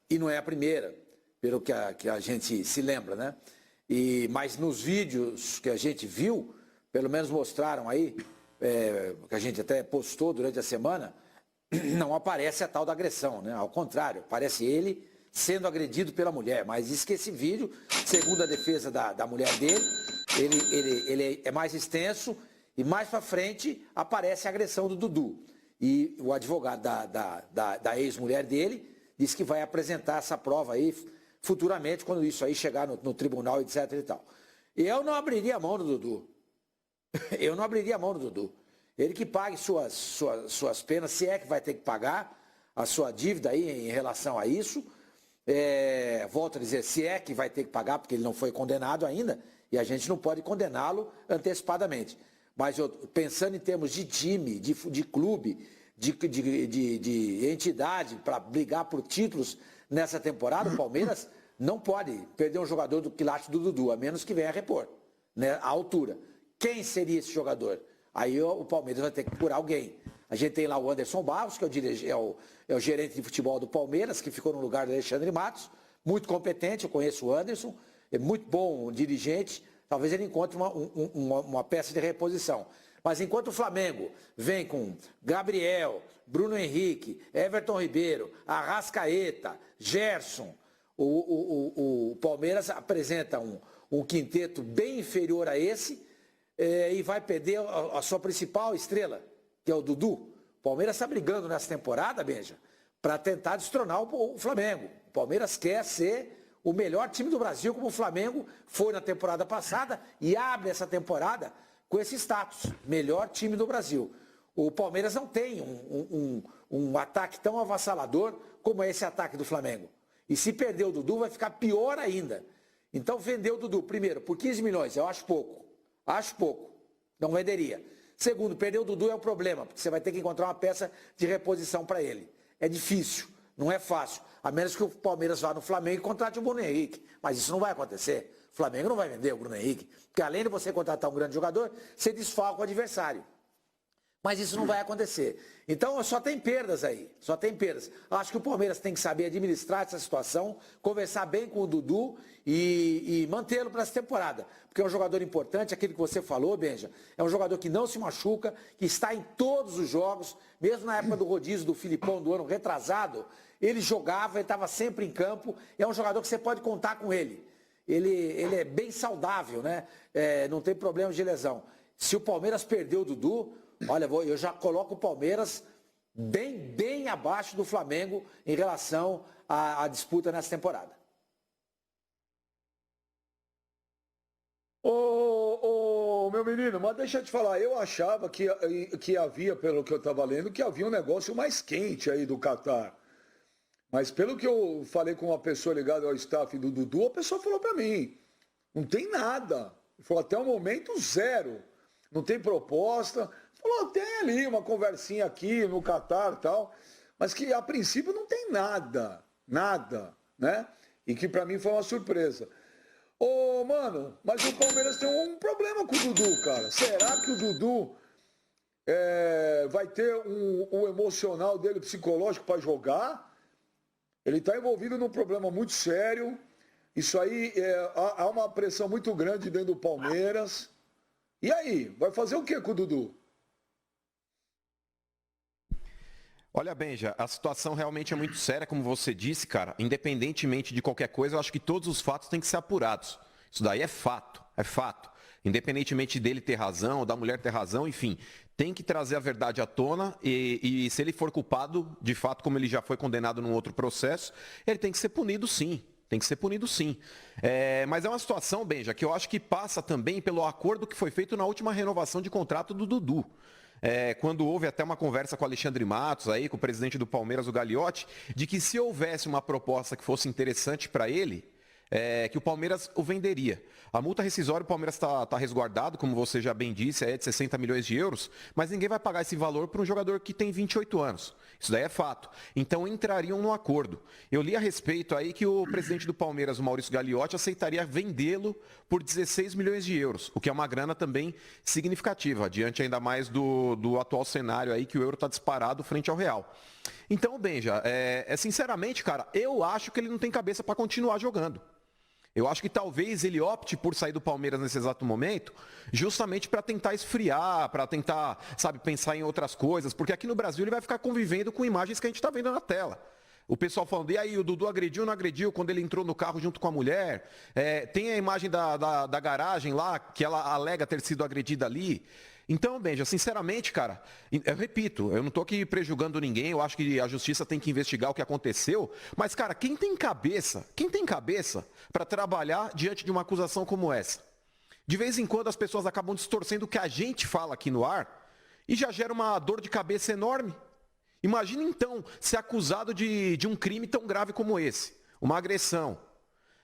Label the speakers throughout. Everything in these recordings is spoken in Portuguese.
Speaker 1: E não é a primeira, pelo que a gente se lembra, né? Mas nos vídeos que a gente viu, pelo menos mostraram aí, que a gente até postou durante a semana, não aparece a tal da agressão, né? Ao contrário, aparece ele sendo agredido pela mulher. Mas diz que esse vídeo, segundo a defesa da mulher dele, ele é mais extenso e mais para frente aparece a agressão do Dudu. E o advogado da ex-mulher dele disse que vai apresentar essa prova aí futuramente, quando isso aí chegar no tribunal, etc e tal. Eu não abriria a mão do Dudu. Eu não abriria a mão do Dudu. Ele que pague suas penas, se é que vai ter que pagar a sua dívida aí em relação a isso. Volto a dizer, se é que vai ter que pagar, porque ele não foi condenado ainda, e a gente não pode condená-lo antecipadamente. Mas pensando em termos de time, de clube, de entidade para brigar por títulos nessa temporada, o Palmeiras não pode perder um jogador do quilate do Dudu, a menos que venha a repor, né, a altura. Quem seria esse jogador? Aí o Palmeiras vai ter que procurar alguém. A gente tem lá o Anderson Barros, que é o gerente de futebol do Palmeiras, que ficou no lugar do Alexandre Matos, muito competente, eu conheço o Anderson, é muito bom dirigente, talvez ele encontre uma peça de reposição. Mas enquanto o Flamengo vem com Gabriel, Bruno Henrique, Everton Ribeiro, Arrascaeta, Gerson, o Palmeiras apresenta um quinteto bem inferior a esse e vai perder a sua principal estrela, que é o Dudu. O Palmeiras está brigando nessa temporada, Benja, para tentar destronar o Flamengo. O Palmeiras quer ser o melhor time do Brasil, como o Flamengo foi na temporada passada, e abre essa temporada com esse status, melhor time do Brasil. O Palmeiras não tem um ataque tão avassalador como esse ataque do Flamengo. E se perder o Dudu, vai ficar pior ainda. Então, vender o Dudu, primeiro, por 15 milhões, eu acho pouco. Acho pouco. Não venderia. Segundo, perder o Dudu é um problema, porque você vai ter que encontrar uma peça de reposição para ele. É difícil, não é fácil. A menos que o Palmeiras vá no Flamengo e contrate o Bruno Henrique. Mas isso não vai acontecer. O Flamengo não vai vender o Bruno Henrique. Porque além de você contratar um grande jogador, você desfalca o adversário. Mas isso não vai acontecer. Então só tem perdas aí, só tem perdas. Acho que o Palmeiras tem que saber administrar essa situação, conversar bem com o Dudu e mantê-lo para essa temporada. Porque é um jogador importante, aquilo que você falou, Benja, é um jogador que não se machuca, que está em todos os jogos, mesmo na época do rodízio do Filipão do ano retrasado, ele jogava, ele estava sempre em campo, é um jogador que você pode contar com ele. Ele é bem saudável, né? Não tem problema de lesão. Se o Palmeiras perder o Dudu, olha, eu já coloco o Palmeiras bem abaixo do Flamengo em relação à disputa nessa temporada.
Speaker 2: Ô, meu menino, mas deixa eu te falar, eu achava que havia, pelo que eu estava lendo, que havia um negócio mais quente aí do Catar. Mas pelo que eu falei com uma pessoa ligada ao staff do Dudu, a pessoa falou para mim, não tem nada. Falou, até o momento, zero. Não tem proposta. Falou, tem ali uma conversinha aqui no Catar e tal, mas que a princípio não tem nada, né? E que para mim foi uma surpresa. Ô, mano, mas o Palmeiras tem um problema com o Dudu, cara. Será que o Dudu vai ter o emocional dele, psicológico para jogar? Ele está envolvido num problema muito sério. Isso aí, há uma pressão muito grande dentro do Palmeiras. E aí, vai fazer o que com o Dudu?
Speaker 3: Olha, Benja, a situação realmente é muito séria, como você disse, cara. Independentemente de qualquer coisa, eu acho que todos os fatos têm que ser apurados. Isso daí é fato, é fato. Independentemente dele ter razão, ou da mulher ter razão, enfim, tem que trazer a verdade à tona e se ele for culpado, de fato, como ele já foi condenado num outro processo, ele tem que ser punido sim. Tem que ser punido sim. Mas é uma situação, Benja, que eu acho que passa também pelo acordo que foi feito na última renovação de contrato do Dudu. Quando houve até uma conversa com o Alexandre Matos, aí, com o presidente do Palmeiras, o Gagliotti, de que se houvesse uma proposta que fosse interessante para ele, que o Palmeiras o venderia. A multa rescisória, o Palmeiras está resguardado, como você já bem disse, é de 60 milhões de euros, mas ninguém vai pagar esse valor para um jogador que tem 28 anos. Isso daí é fato. Então entrariam no acordo. Eu li a respeito aí que o presidente do Palmeiras, o Maurício Gagliotti, aceitaria vendê-lo por 16 milhões de euros, o que é uma grana também significativa, diante ainda mais do atual cenário aí que o euro está disparado frente ao real. Então, Benja, sinceramente, cara, eu acho que ele não tem cabeça para continuar jogando. Eu acho que talvez ele opte por sair do Palmeiras nesse exato momento, justamente para tentar esfriar, para tentar, sabe, pensar em outras coisas, porque aqui no Brasil ele vai ficar convivendo com imagens que a gente está vendo na tela. O pessoal falando, e aí, o Dudu agrediu ou não agrediu quando ele entrou no carro junto com a mulher? Tem a imagem da garagem lá, que ela alega ter sido agredida ali. Então, Benja, sinceramente, cara, eu repito, eu não estou aqui prejugando ninguém, eu acho que a justiça tem que investigar o que aconteceu, mas, cara, quem tem cabeça para trabalhar diante de uma acusação como essa? De vez em quando as pessoas acabam distorcendo o que a gente fala aqui no ar e já gera uma dor de cabeça enorme. Imagina então ser acusado de um crime tão grave como esse, uma agressão.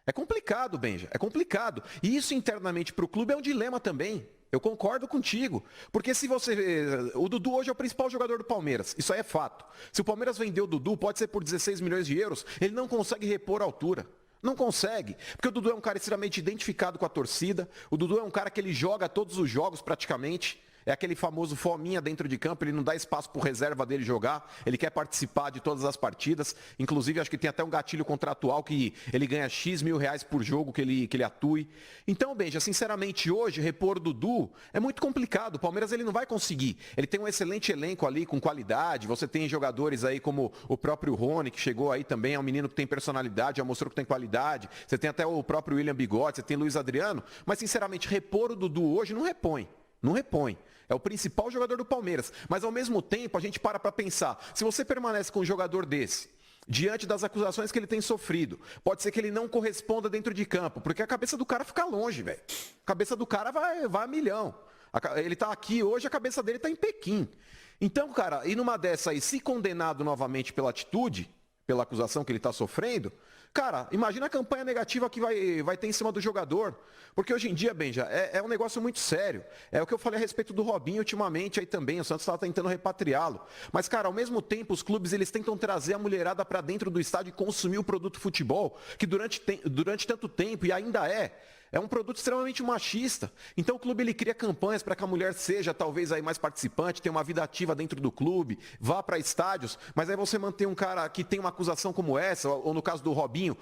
Speaker 3: É complicado, Benja, é complicado. E isso internamente para o clube é um dilema também. Eu concordo contigo. Porque se você. O Dudu hoje é o principal jogador do Palmeiras. Isso aí é fato. Se o Palmeiras vender o Dudu, pode ser por 16 milhões de euros, ele não consegue repor a altura. Não consegue. Porque o Dudu é um cara extremamente identificado com a torcida. O Dudu é um cara que ele joga todos os jogos praticamente. É aquele famoso fominha dentro de campo, ele não dá espaço para o reserva dele jogar, ele quer participar de todas as partidas, inclusive acho que tem até um gatilho contratual que ele ganha X mil reais por jogo que ele atue. Então, Benja, sinceramente, hoje, repor o Dudu é muito complicado, o Palmeiras ele não vai conseguir. Ele tem um excelente elenco ali, com qualidade, você tem jogadores aí como o próprio Rony, que chegou aí também, é um menino que tem personalidade, já mostrou que tem qualidade, você tem até o próprio William Bigode, você tem Luiz Adriano, mas sinceramente, repor o Dudu hoje não repõe. Não repõe. É o principal jogador do Palmeiras. Mas ao mesmo tempo, a gente para pensar. Se você permanece com um jogador desse, diante das acusações que ele tem sofrido, pode ser que ele não corresponda dentro de campo, porque a cabeça do cara fica longe, velho. A cabeça do cara vai a milhão. Ele tá aqui hoje, a cabeça dele tá em Pequim. Então, cara, e numa dessa aí, se condenado novamente pela atitude, pela acusação que ele está sofrendo, cara, imagina a campanha negativa que vai ter em cima do jogador. Porque hoje em dia, Benja, é um negócio muito sério. É o que eu falei a respeito do Robinho ultimamente aí também. O Santos estava tentando repatriá-lo. Mas, cara, ao mesmo tempo, os clubes eles tentam trazer a mulherada para dentro do estádio e consumir o produto futebol, que durante tanto tempo, e ainda é um produto extremamente machista. Então o clube ele cria campanhas para que a mulher seja talvez aí mais participante, tenha uma vida ativa dentro do clube, vá para estádios, mas aí você mantém um cara que tem uma acusação como essa, ou no caso do Robinho,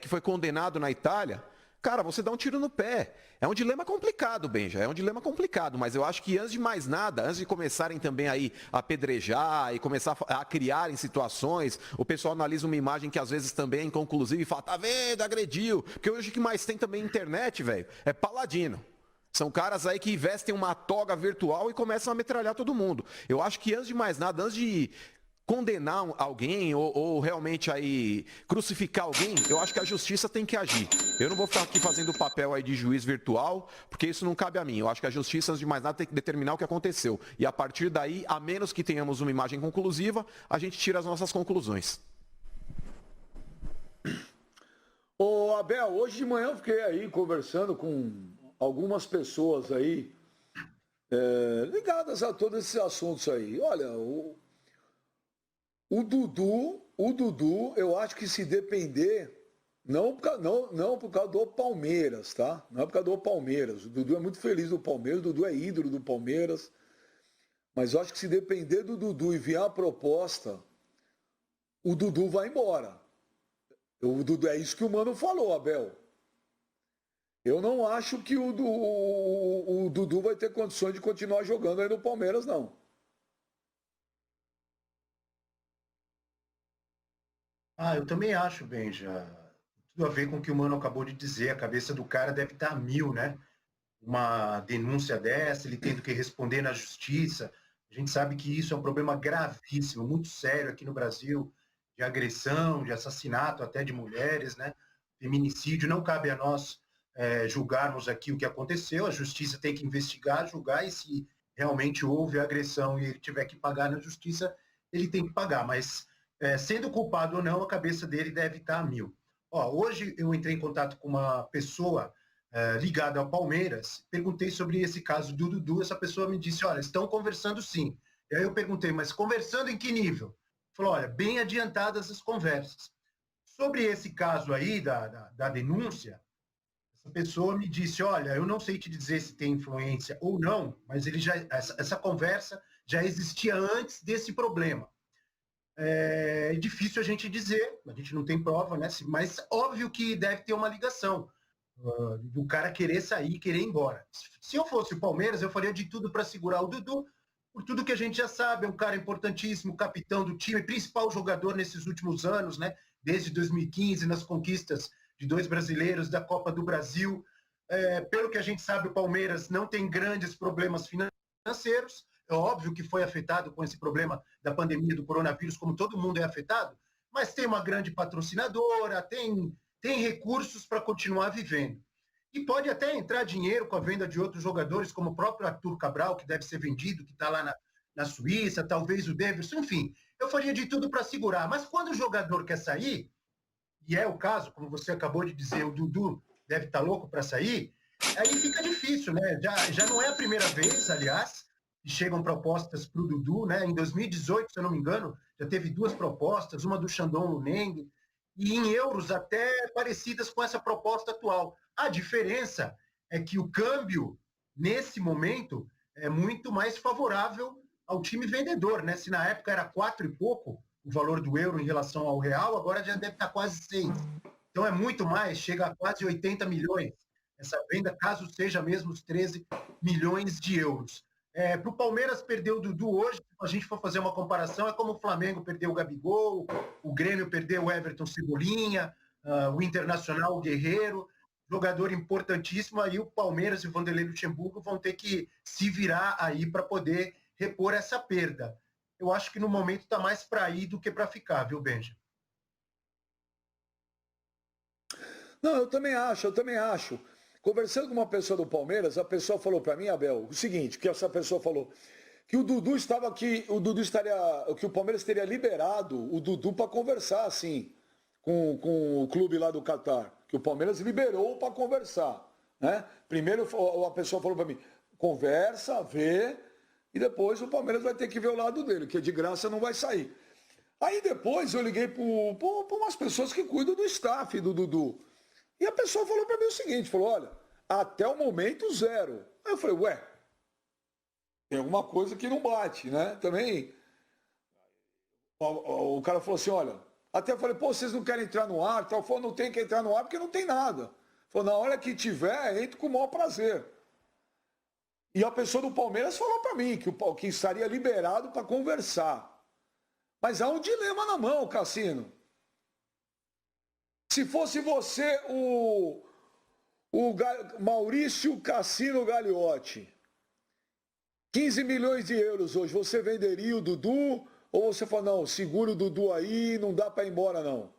Speaker 3: que foi condenado na Itália, cara, você dá um tiro no pé. É um dilema complicado, Benja, é um dilema complicado, mas eu acho que antes de mais nada, antes de começarem também aí a apedrejar e começar a criarem situações, o pessoal analisa uma imagem que às vezes também é inconclusiva e fala, tá vendo, agrediu. Porque hoje o que mais tem também na internet, velho, é paladino. São caras aí que vestem uma toga virtual e começam a metralhar todo mundo. Eu acho que antes de mais nada, antes de condenar alguém ou realmente aí crucificar alguém, eu acho que a justiça tem que agir. Eu não vou ficar aqui fazendo o papel aí de juiz virtual, porque isso não cabe a mim. Eu acho que a justiça, antes de mais nada, tem que determinar o que aconteceu. E a partir daí, a menos que tenhamos uma imagem conclusiva, a gente tira as nossas conclusões.
Speaker 2: Ô Abel, hoje de manhã eu fiquei aí conversando com algumas pessoas aí ligadas a todos esses assuntos aí. Olha, o Dudu, eu acho que se depender, não por causa do Palmeiras, tá? Não é por causa do Palmeiras. O Dudu é muito feliz do Palmeiras, o Dudu é ídolo do Palmeiras. Mas eu acho que se depender do Dudu e vier a proposta, o Dudu vai embora. O Dudu, é isso que o Mano falou, Abel. Eu não acho que o Dudu vai ter condições de continuar jogando aí no Palmeiras, não.
Speaker 4: Eu também acho, Benja. Tudo a ver com o que o Mano acabou de dizer. A cabeça do cara deve estar a mil, né? Uma denúncia dessa, ele tendo que responder na justiça. A gente sabe que isso é um problema gravíssimo, muito sério aqui no Brasil, de agressão, de assassinato até de mulheres, né? Feminicídio. Não cabe a nós julgarmos aqui o que aconteceu. A justiça tem que investigar, julgar, e se realmente houve agressão e ele tiver que pagar na justiça, ele tem que pagar. Mas sendo culpado ou não, a cabeça dele deve estar a mil. Hoje eu entrei em contato com uma pessoa ligada ao Palmeiras, perguntei sobre esse caso do Dudu, essa pessoa me disse, olha, estão conversando sim. E aí eu perguntei, mas conversando em que nível? Falou, olha, bem adiantadas as conversas. Sobre esse caso aí da denúncia, essa pessoa me disse, olha, eu não sei te dizer se tem influência ou não, mas essa conversa já existia antes desse problema. É difícil a gente dizer, a gente não tem prova, né? Mas óbvio que deve ter uma ligação do cara querer sair, querer ir embora. Se eu fosse o Palmeiras, eu faria de tudo para segurar o Dudu, por tudo que a gente já sabe, é um cara importantíssimo, capitão do time, principal jogador nesses últimos anos, né? Desde 2015, nas conquistas de 2 brasileiros da Copa do Brasil. Pelo que a gente sabe, o Palmeiras não tem grandes problemas financeiros. É óbvio que foi afetado com esse problema da pandemia do coronavírus, como todo mundo é afetado, mas tem uma grande patrocinadora, tem recursos para continuar vivendo. E pode até entrar dinheiro com a venda de outros jogadores, como o próprio Arthur Cabral, que deve ser vendido, que está lá na Suíça, talvez o Davidson, enfim. Eu faria de tudo para segurar. Mas quando o jogador quer sair, e é o caso, como você acabou de dizer, o Dudu deve estar louco para sair, aí fica difícil, né? Já não é a primeira vez, aliás, que chegam propostas para o Dudu, né? Em 2018, se eu não me engano, já teve 2 propostas, uma do Shandong Luneng, e em euros até parecidas com essa proposta atual. A diferença é que o câmbio, nesse momento, é muito mais favorável ao time vendedor, né? Se na época era 4 e pouco o valor do euro em relação ao real, agora já deve estar quase 6. Então é muito mais, chega a quase 80 milhões. Essa venda, caso seja mesmo os 13 milhões de euros. Para o Palmeiras perder o Dudu hoje, se a gente for fazer uma comparação, é como o Flamengo perdeu o Gabigol, o Grêmio perdeu o Everton Cebolinha, o Internacional o Guerreiro, jogador importantíssimo, aí o Palmeiras e o Vanderlei Luxemburgo vão ter que se virar aí para poder repor essa perda. Eu acho que no momento está mais para ir do que para ficar, viu, Benja?
Speaker 2: Não, eu também acho. Conversando com uma pessoa do Palmeiras, a pessoa falou para mim, Abel, o seguinte, que essa pessoa falou, que o Dudu que o Palmeiras teria liberado o Dudu para conversar, assim, com o clube lá do Catar, que o Palmeiras liberou para conversar, né? Primeiro a pessoa falou para mim, conversa, vê, e depois o Palmeiras vai ter que ver o lado dele, que de graça não vai sair. Aí depois eu liguei para umas pessoas que cuidam do staff do Dudu. E a pessoa falou para mim o seguinte, falou, olha, até o momento 0. Aí eu falei, ué, tem alguma coisa que não bate, né? Também, o cara falou assim, olha, até eu falei, pô, vocês não querem entrar no ar? Tal, falou, não tem que entrar no ar porque não tem nada. Falou, na hora que tiver, entro com o maior prazer. E a pessoa do Palmeiras falou para mim que estaria liberado para conversar. Mas há um dilema na mão, Cassino. Se fosse você, o Maurício Cassino Gagliotti, 15 milhões de euros hoje, você venderia o Dudu? Ou você fala, não, segura o Dudu aí, não dá para ir embora, não?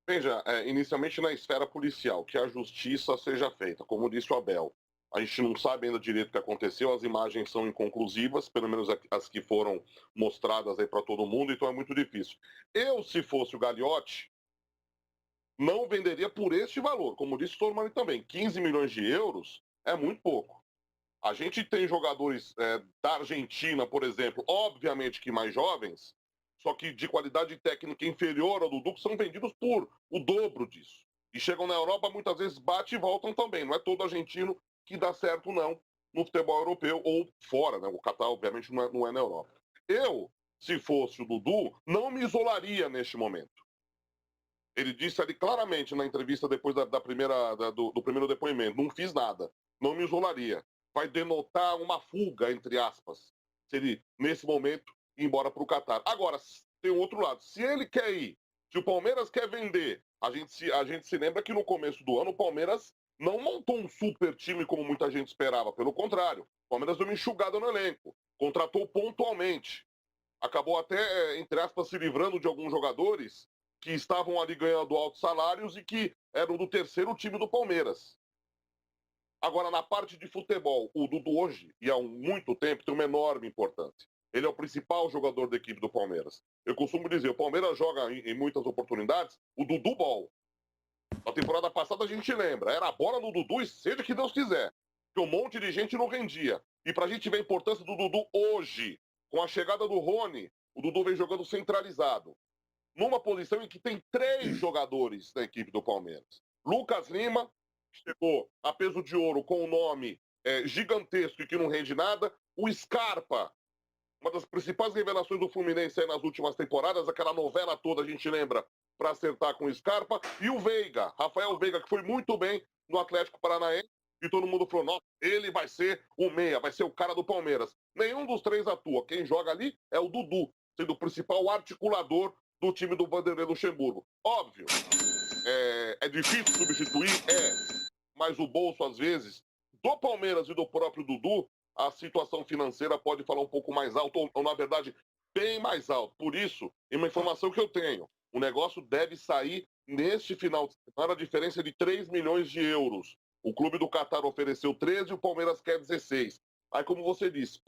Speaker 5: Veja, inicialmente na esfera policial, que a justiça seja feita, como disse o Abel. A gente não sabe ainda direito o que aconteceu, as imagens são inconclusivas, pelo menos as que foram mostradas aí para todo mundo, então é muito difícil. Eu, se fosse o Gagliotti, não venderia por este valor. Como disse o Tormani também, 15 milhões de euros é muito pouco. A gente tem jogadores da Argentina, por exemplo, obviamente que mais jovens, só que de qualidade técnica inferior ao Dudu, que são vendidos por o dobro disso. E chegam na Europa, muitas vezes bate e voltam também. Não é todo argentino que dá certo, não, no futebol europeu ou fora, né? O Catar, obviamente, não é na Europa. Eu, se fosse o Dudu, não me isolaria neste momento. Ele disse ali claramente na entrevista depois do primeiro depoimento, não fiz nada, não me isolaria. Vai denotar uma fuga, entre aspas, se ele, nesse momento, ir embora para o Catar. Agora, tem um outro lado. Se ele quer ir, se o Palmeiras quer vender, a gente se lembra que no começo do ano o Palmeiras não montou um super time como muita gente esperava. Pelo contrário, o Palmeiras deu uma enxugada no elenco. Contratou pontualmente. Acabou até, entre aspas, se livrando de alguns jogadores que estavam ali ganhando altos salários e que eram do terceiro time do Palmeiras. Agora, na parte de futebol, o Dudu hoje, e há muito tempo, tem uma enorme importância. Ele é o principal jogador da equipe do Palmeiras. Eu costumo dizer, o Palmeiras joga em muitas oportunidades o Dudu Ball. Na temporada passada a gente lembra, era a bola do Dudu e seja que Deus quiser. Que um monte de gente não rendia. E pra gente ver a importância do Dudu hoje, com a chegada do Rony, o Dudu vem jogando centralizado. Numa posição em que tem 3 jogadores na equipe do Palmeiras. Lucas Lima, que chegou a peso de ouro com o nome gigantesco e que não rende nada. O Scarpa, uma das principais revelações do Fluminense aí nas últimas temporadas, aquela novela toda, a gente lembra, para acertar com o Scarpa. E o Veiga, Rafael Veiga, que foi muito bem no Atlético Paranaense, e todo mundo falou, nossa, ele vai ser o meia, vai ser o cara do Palmeiras. Nenhum dos três atua. Quem joga ali é o Dudu, sendo o principal articulador do time do Vanderlei Luxemburgo. Óbvio, é difícil substituir? Mas o bolso, às vezes, do Palmeiras e do próprio Dudu, a situação financeira pode falar um pouco mais alto, ou na verdade, bem mais alto. Por isso, e uma informação que eu tenho, o negócio deve sair neste final de semana, a diferença é de 3 milhões de euros. O clube do Catar ofereceu 13 e o Palmeiras quer 16. Aí, como você disse,